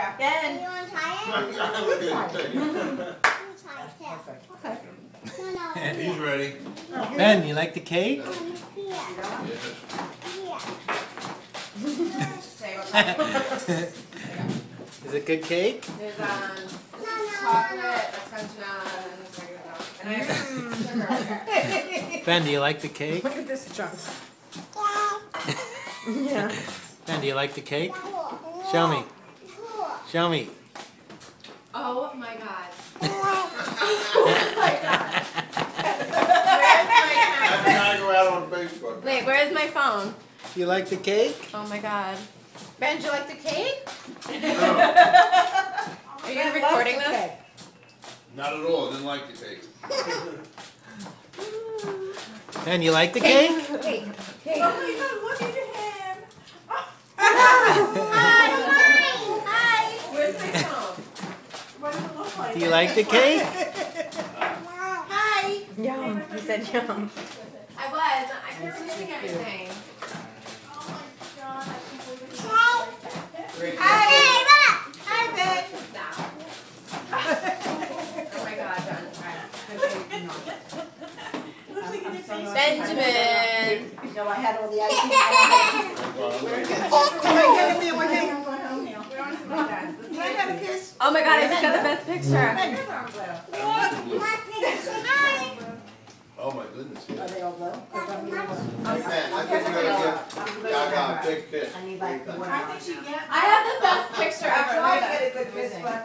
photograph. Ben. You want to try it? Look at it. Let me try it too. Okay. No, He's ready. Ben, you like the cake? Here. Here. Say what kind. Is it good cake? There's No. chocolate, French and I have sugar. Ben, do you like the cake? Look at this chunk. Yeah. Yeah. Ben, do you like the cake? Cool. Show me. Cool. Show me. Oh my god. I'm trying to go out on Facebook. Wait, where's my phone? Do you like the cake? Oh my god. Ben, do you like the cake? Are you recording this? Not at all. Didn't like the cake. Ben, you like the cake? Cake. Cake. Oh my God, look at him. Hi. Where's my phone? What does it look like? Do you like the cake? Hi. Yum. He said yum. I was. I can't remember everything. Oh my God, I can't believe it's Hi. like that. Hi, Ben. Oh my god, done. Looks like an face. Benjamin. You know, I had all the icing. Can I have a kiss? Oh my god, I just got the best picture. Oh my goodness. Are they all low? Man, I think we're gonna give Gaga a big kiss. I need like the one. I think she gets. I have the best picture ever. I get a good kiss, but